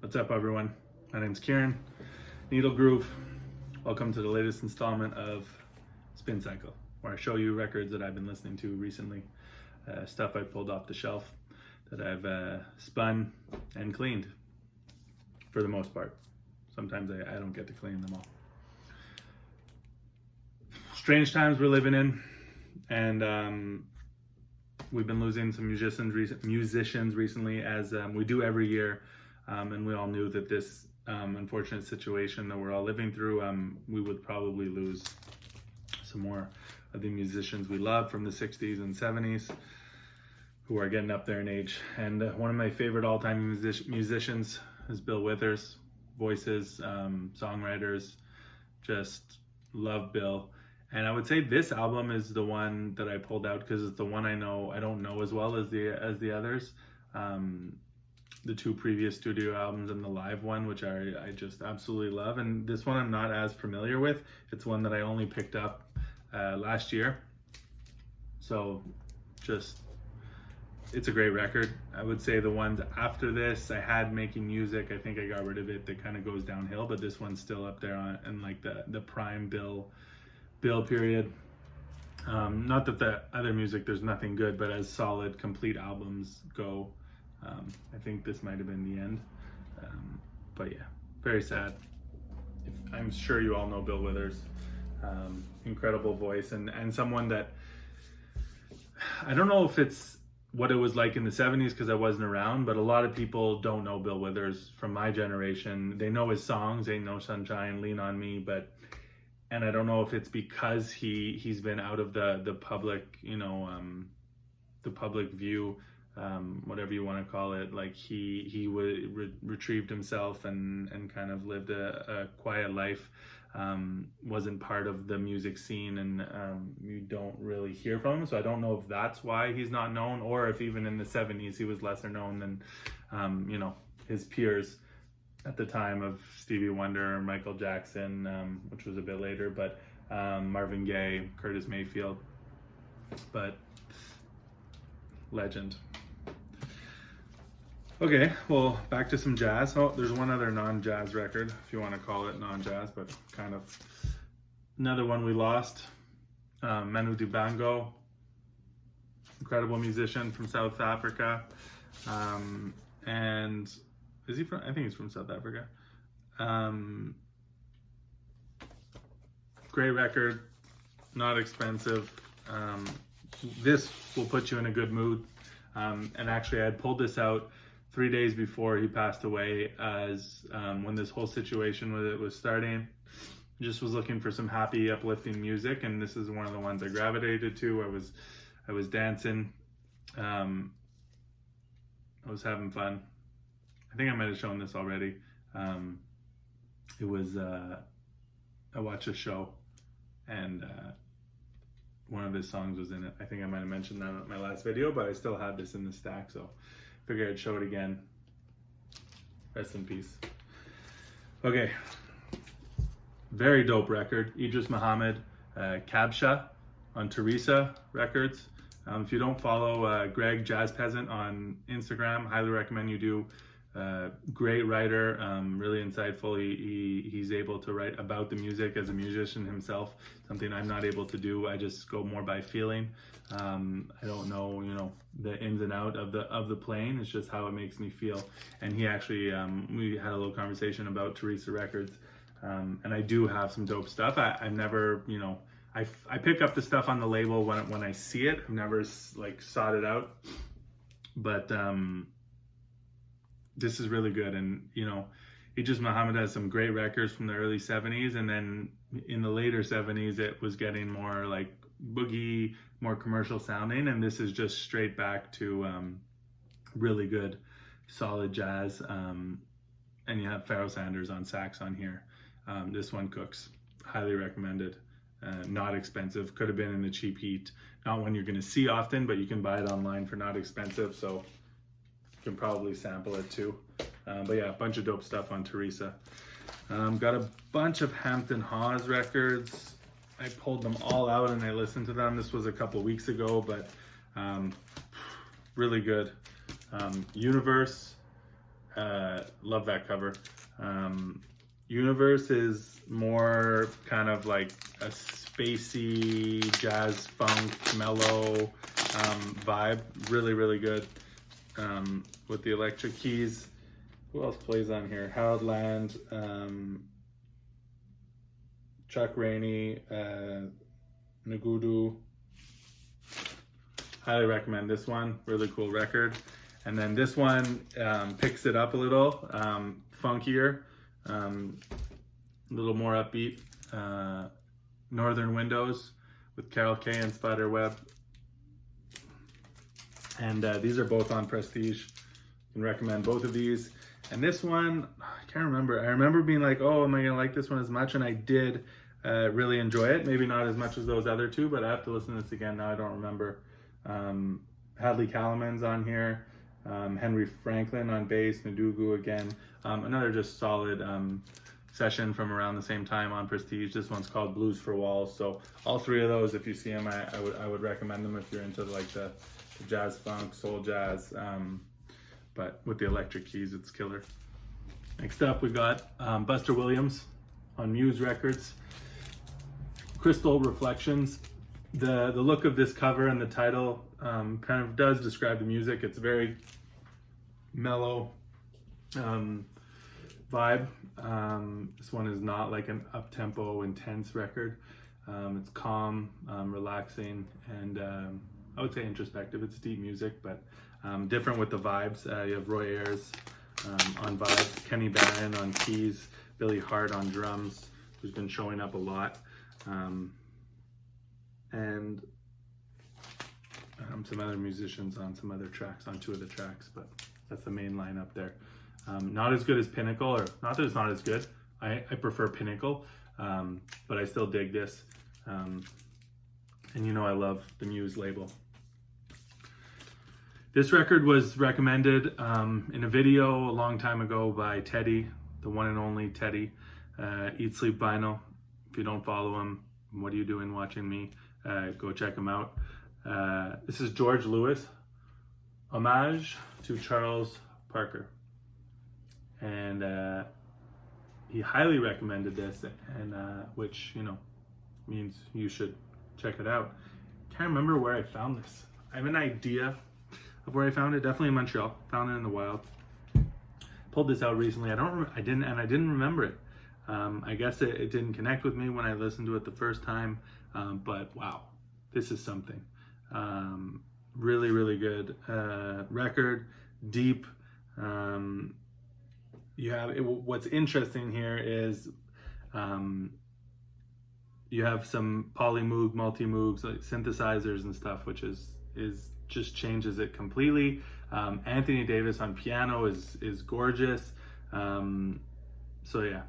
What's up, everyone? My name's Kieran, Needle Groove. Welcome to the latest installment of Spin Cycle, where I show you records that I've been listening to recently, stuff I pulled off the shelf that I've spun and cleaned for the most part. Sometimes I don't get to clean them all. Strange times we're living in, and we've been losing some musicians recently, as we do every year, and we all knew that this unfortunate situation that we're all living through, we would probably lose some more of the musicians we love from the 60s and 70s who are getting up there in age. And one of my favorite all-time musicians is Bill Withers. Voices, songwriters, just love Bill. And I would say this album is the one that I pulled out because it's the one I don't know as well as the others. The two previous studio albums and the live one, which I just absolutely love. And this one I'm not as familiar with. It's one that I only picked up last year. So it's a great record. I would say the ones after this, I had Making Music. I think I got rid of it. That kind of goes downhill, but this one's still up there in like the prime Bill period. Not that the other music, there's nothing good, but as solid, complete albums go, I think this might have been the end. But yeah, very sad. I'm sure you all know Bill Withers. Incredible voice, and someone that, I don't know if it's what it was like in the 70s because I wasn't around, but a lot of people don't know Bill Withers from my generation. They know his songs, Ain't No Sunshine, Lean on Me, and I don't know if it's because he's been out of the public, the public view, whatever you want to call it. Like he retrieved himself and kind of lived a quiet life. Wasn't part of the music scene, and you don't really hear from him. So I don't know if that's why he's not known, or if even in the 70s he was lesser known than his peers at the time of Stevie Wonder or Michael Jackson, which was a bit later, but Marvin Gaye, Curtis Mayfield, but legend. Okay, well, back to some jazz. Oh, there's one other non-jazz record, if you want to call it non-jazz, but kind of another one we lost. Manu Dibango, incredible musician from South Africa. And is he from? I think he's from South Africa. Great record, not expensive. This will put you in a good mood. And actually, I had pulled this out 3 days before he passed away, as when this whole situation was starting. Just was looking for some happy, uplifting music, and this is one of the ones I gravitated to. I was dancing. I was having fun. I think I might have shown this already. It was I watched a show, and one of his songs was in it. I think I might have mentioned that in my last video, but I still had this in the stack, so figured I'd show it again. Rest in peace. Okay, very dope record. Idris Muhammad, Kabsha on Theresa Records. If you don't follow Greg Jazz Peasant on Instagram, highly recommend you do. Great writer, really insightful. He's able to write about the music as a musician himself, something I'm not able to do. I just go more by feeling. I don't know, the ins and out of the playing. It's just how it makes me feel. And he actually, we had a little conversation about Theresa Records, and I do have some dope stuff. I've never, I pick up the stuff on the label when I see it. I've never like sought it out, but this is really good. And Idris Muhammad has some great records from the early 70s, and then in the later 70s it was getting more like boogie, more commercial sounding, and this is just straight back to really good solid jazz. And you have Pharoah Sanders on sax on here. This one cooks. Highly recommended. Not expensive. Could have been in the cheap heat. Not one you're going to see often, but you can buy it online for not expensive, so you can probably sample it too. But yeah, a bunch of dope stuff on Theresa. Got a bunch of Hampton Hawes records. I pulled them all out and I listened to them. This was a couple weeks ago, but really good. Universe, Love that cover. Universe is more kind of like a spacey jazz funk mellow vibe. Really, really good with the electric keys. Who else plays on here? Harold Land, Chuck Rainey, Nagudu. Highly recommend this one. Really cool record. And then this one picks it up a little, funkier, a little more upbeat. Northern Windows with Carol Kay and Spiderweb. And these are both on Prestige. I can recommend both of these. And this one, I can't remember. I remember being like, oh, am I gonna like this one as much? And I did really enjoy it. Maybe not as much as those other two, but I have to listen to this again now. I don't remember. Hadley Calaman's on here. Henry Franklin on bass. Nadugu again. Another just solid session from around the same time on Prestige. This one's called Blues for Walls. So all three of those, if you see them, I would recommend them if you're into like the jazz funk, soul jazz. But with the electric keys, it's killer. Next up, we got Buster Williams on Muse Records. Crystal Reflections. The look of this cover and the title kind of does describe the music. It's a very mellow vibe. This one is not like an up-tempo, intense record. It's calm, relaxing, and I would say introspective. It's deep music, but different with the vibes. You have Roy Ayers on vibes, Kenny Barron on keys, Billy Hart on drums, who's been showing up a lot, and some other musicians on some other tracks, on two of the tracks, but that's the main lineup there. Not as good as Pinnacle, or not that it's not as good. I prefer Pinnacle, but I still dig this. And you know I love the Muse label. This record was recommended in a video a long time ago by Teddy, the one and only Teddy, Eat Sleep Vinyl. If you don't follow him, what are you doing watching me? Go check him out. This is George Lewis, homage to Charles Parker. And he highly recommended this, and which, you know, means you should check it out. Can't remember where I found this. I have an idea of where I found it. Definitely in Montreal. Found it in the wild. Pulled this out recently. I didn't remember it. I guess it didn't connect with me when I listened to it the first time. But wow, this is something. Really, really good record. Deep. What's interesting here is you have some polymoog, multi-moogs, like synthesizers and stuff, which is just changes it completely. Anthony Davis on piano is gorgeous. So yeah,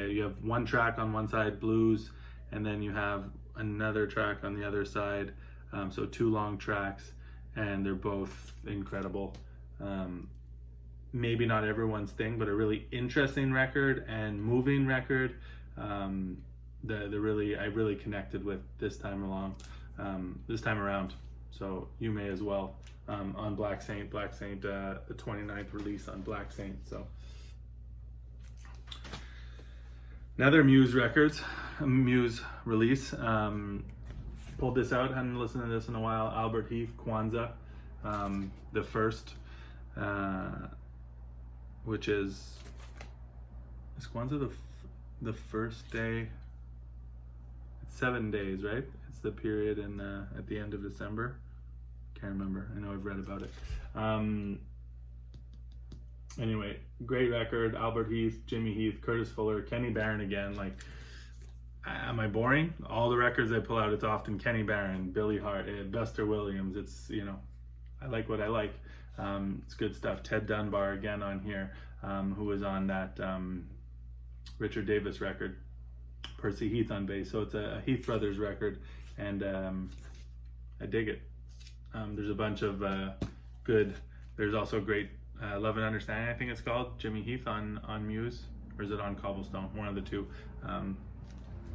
you have one track on one side, blues, and then you have another track on the other side. So two long tracks, and they're both incredible. Maybe not everyone's thing, but a really interesting record and moving record. I really connected with this time around. So you may as well, on Black Saint, the 29th release on Black Saint. So another Muse release. Pulled this out, hadn't listened to this in a while. Albert Heath, Kwanzaa, the first, which is Kwanzaa the first day? It's 7 days, right? It's the period at the end of December. Can't remember. I know I've read about it. Anyway, great record. Albert Heath, Jimmy Heath, Curtis Fuller, Kenny Barron again. Like, am I boring? All the records I pull out, it's often Kenny Barron, Billy Hart, Buster Williams. It's, you know, I like what I like. It's good stuff. Ted Dunbar again on here, who was on that Richard Davis record. Percy Heath on bass. So it's a Heath Brothers record, and I dig it. There's a bunch of good. There's also great Love and Understanding, I think it's called, Jimmy Heath on Muse, or is it on Cobblestone? One of the two.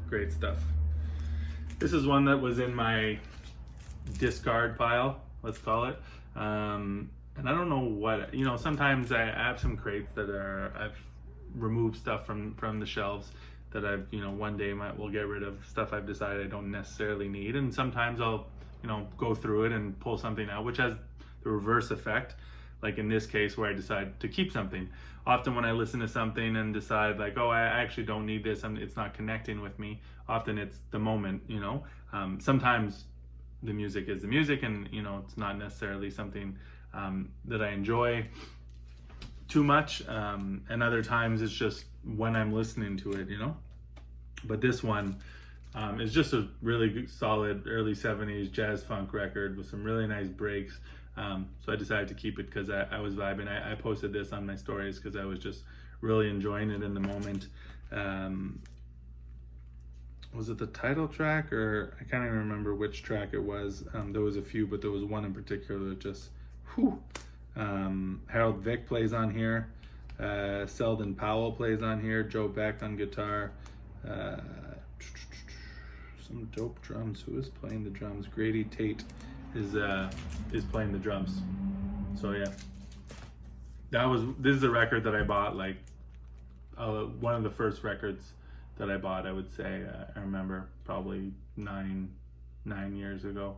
Great stuff. This is one that was in my discard pile, let's call it. And and I don't know what, sometimes I have some crates that I've removed stuff from the shelves that I've, one day will get rid of stuff I've decided I don't necessarily need. And sometimes I'll, go through it and pull something out, which has the reverse effect. Like in this case where I decide to keep something. Often when I listen to something and decide like, oh, I actually don't need this, it's not connecting with me. Often it's the moment, sometimes the music is the music, and it's not necessarily something that I enjoy too much, and other times it's just when I'm listening to it, but this one is just a really good, solid early 70s jazz funk record with some really nice breaks. So I decided to keep it because I was vibing. I posted this on my stories because I was just really enjoying it in the moment. Was it the title track, or I can't even remember which track it was. There was a few, but there was one in particular that just, whew. Harold Vick plays on here. Selden Powell plays on here. Joe Beck on guitar. Some dope drums. Who is playing the drums? Grady Tate is playing the drums. So yeah, this is a record that I bought, like one of the first records that I bought, I would say. I remember probably nine years ago,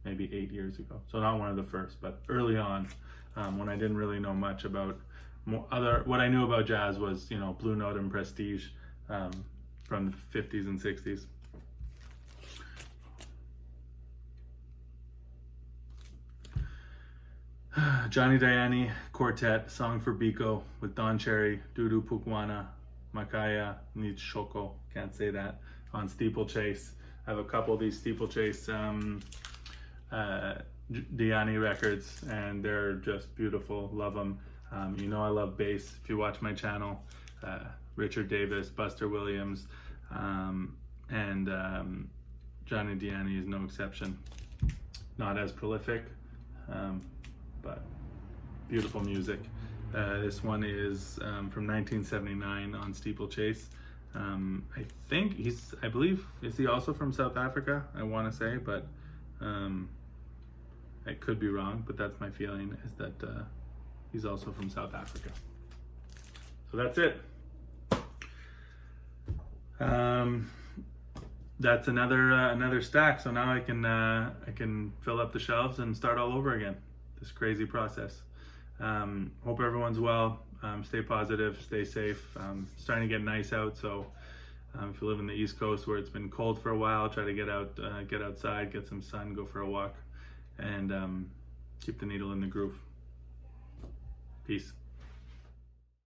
maybe 8 years ago. So not one of the first, but early on, when I didn't really know much about what I knew about jazz was, Blue Note and Prestige, from the 50s and 60s. Johnny Diani Quartet, Song for Biko, with Don Cherry, Dudu Pukwana, Makaya Nitshoko, can't say that, on Steeplechase. I have a couple of these Steeplechase Diani records, and they're just beautiful. Love them. I love bass. If you watch my channel, Richard Davis, Buster Williams, and Johnny Diani is no exception. Not as prolific, but beautiful music. This one is from 1979 on Steeplechase. I believe, is he also from South Africa? I want to say, but I could be wrong, but that's my feeling, is that he's also from South Africa. So that's it. That's another stack. So now I can fill up the shelves and start all over again. This crazy process. Hope everyone's well. Stay positive, stay safe. Starting to get nice out, so if you live in the East Coast where it's been cold for a while, try to get outside, get some sun, go for a walk, and keep the needle in the groove. Peace.